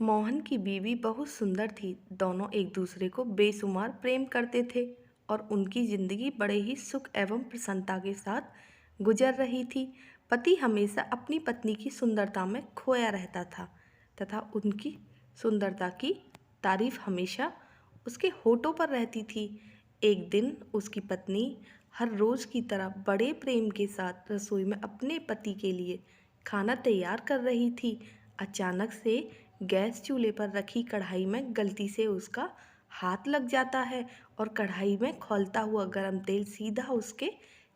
मोहन की बीवी बहुत सुंदर थी। दोनों एक दूसरे को बेशुमार प्रेम करते थे और उनकी जिंदगी बड़े ही सुख एवं प्रसन्नता के साथ गुजर रही थी। पति हमेशा अपनी पत्नी की सुंदरता में खोया रहता था तथा उनकी सुंदरता की तारीफ हमेशा उसके होठों पर रहती थी। एक दिन उसकी पत्नी हर रोज की तरह बड़े प्रेम के साथ रसोई में अपने पति के लिए खाना तैयार कर रही थी। अचानक से गैस चूल्हे पर रखी कढ़ाई में गलती से उसका हाथ लग जाता है और कढ़ाई में खौलता हुआ गर्म तेल सीधा उसके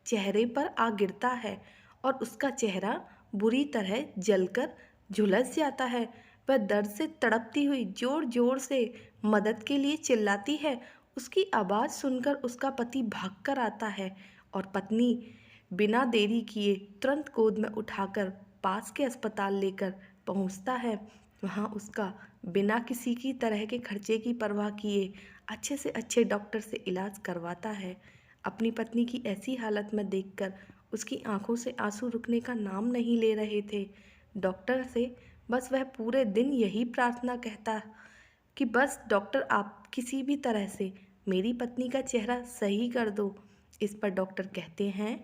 चेहरे पर आ गिरता है और उसका चेहरा बुरी तरह जलकर झुलस जाता है। वह दर्द से तड़पती हुई जोर जोर से मदद के लिए चिल्लाती है। उसकी आवाज़ सुनकर उसका पति भागकर आता है और पत्नी बिना देरी किए तुरंत गोद में उठाकर पास के अस्पताल लेकर पहुंचता है। वहां उसका बिना किसी की तरह के खर्चे की परवाह किए अच्छे से अच्छे डॉक्टर से इलाज करवाता है। अपनी पत्नी की ऐसी हालत में देखकर उसकी आंखों से आंसू रुकने का नाम नहीं ले रहे थे। डॉक्टर से बस वह पूरे दिन यही प्रार्थना कहता कि बस डॉक्टर आप किसी भी तरह से मेरी पत्नी का चेहरा सही कर दो। इस पर डॉक्टर कहते हैं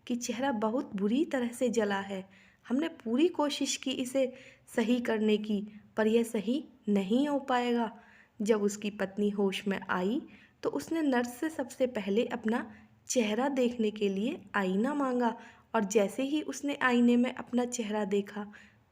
कि चेहरा बहुत बुरी तरह से जला है। हमने पूरी कोशिश की इसे सही करने की, पर यह सही नहीं हो पाएगा। जब उसकी पत्नी होश में आई तो उसने नर्स से सबसे पहले अपना चेहरा देखने के लिए आईना मांगा और जैसे ही उसने आईने में अपना चेहरा देखा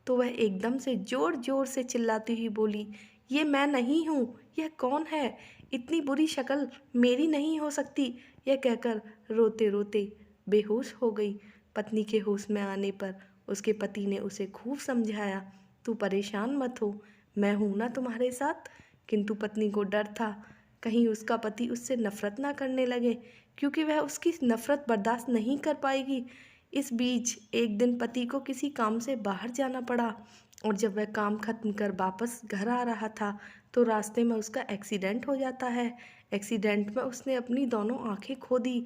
तो वह एकदम से जोर जोर से चिल्लाती हुई बोली, ये मैं नहीं हूँ, यह कौन है? इतनी बुरी शक्ल मेरी नहीं हो सकती। यह कहकर रोते रोते बेहोश हो गई। पत्नी के होश में आने पर उसके पति ने उसे खूब समझाया, तू परेशान मत हो, मैं हूं ना तुम्हारे साथ। किंतु पत्नी को डर था कहीं उसका पति उससे नफरत ना करने लगे, क्योंकि वह उसकी नफरत बर्दाश्त नहीं कर पाएगी। इस बीच एक दिन पति को किसी काम से बाहर जाना पड़ा और जब वह काम खत्म कर वापस घर आ रहा था तो रास्ते में उसका एक्सीडेंट हो जाता है। एक्सीडेंट में उसने अपनी दोनों आंखें खो दी।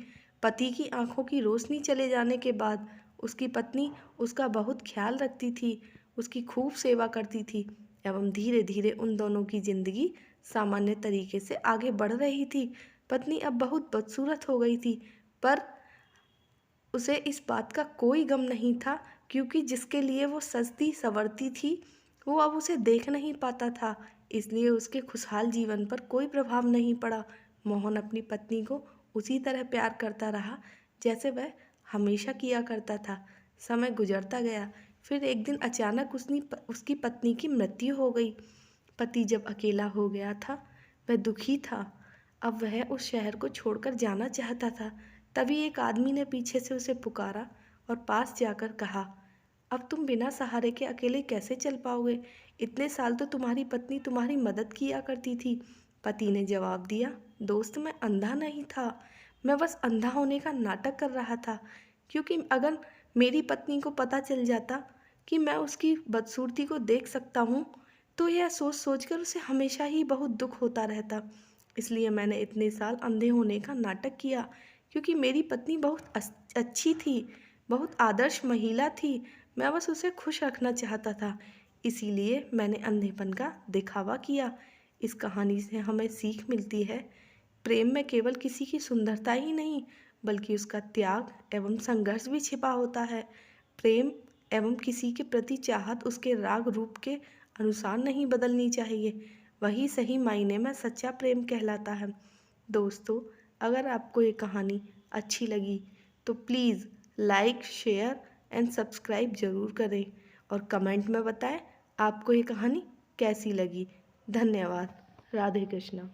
पति की आंखों की रोशनी चले जाने के बाद उसकी पत्नी उसका बहुत ख्याल रखती थी, उसकी खूब सेवा करती थी एवं धीरे धीरे उन दोनों की जिंदगी सामान्य तरीके से आगे बढ़ रही थी। पत्नी अब बहुत बदसूरत हो गई थी, पर उसे इस बात का कोई गम नहीं था, क्योंकि जिसके लिए वो सजती संवरती थी वो अब उसे देख नहीं पाता था। इसलिए उसके खुशहाल जीवन पर कोई प्रभाव नहीं पड़ा। मोहन अपनी पत्नी को उसी तरह प्यार करता रहा जैसे वह हमेशा किया करता था। समय गुजरता गया। फिर एक दिन अचानक उसकी पत्नी की मृत्यु हो गई। पति जब अकेला हो गया था वह दुखी था। अब वह उस शहर को छोड़कर जाना चाहता था। तभी एक आदमी ने पीछे से उसे पुकारा और पास जाकर कहा, अब तुम बिना सहारे के अकेले कैसे चल पाओगे? इतने साल तो तुम्हारी पत्नी तुम्हारी मदद किया करती थी। पति ने जवाब दिया, दोस्त मैं अंधा नहीं था, मैं बस अंधा होने का नाटक कर रहा था। क्योंकि अगर मेरी पत्नी को पता चल जाता कि मैं उसकी बदसूरती को देख सकता हूँ तो यह सोच सोचकर उसे हमेशा ही बहुत दुख होता रहता। इसलिए मैंने इतने साल अंधे होने का नाटक किया, क्योंकि मेरी पत्नी बहुत अच्छी थी, बहुत आदर्श महिला थी। मैं बस उसे खुश रखना चाहता था, इसीलिए मैंने अंधेपन का दिखावा किया। इस कहानी से हमें सीख मिलती है, प्रेम में केवल किसी की सुंदरता ही नहीं बल्कि उसका त्याग एवं संघर्ष भी छिपा होता है। प्रेम एवं किसी के प्रति चाहत उसके राग रूप के अनुसार नहीं बदलनी चाहिए, वही सही मायने में सच्चा प्रेम कहलाता है। दोस्तों, अगर आपको ये कहानी अच्छी लगी तो please like share and subscribe ज़रूर करें और कमेंट में बताएं आपको ये कहानी कैसी लगी। धन्यवाद। राधे कृष्णा।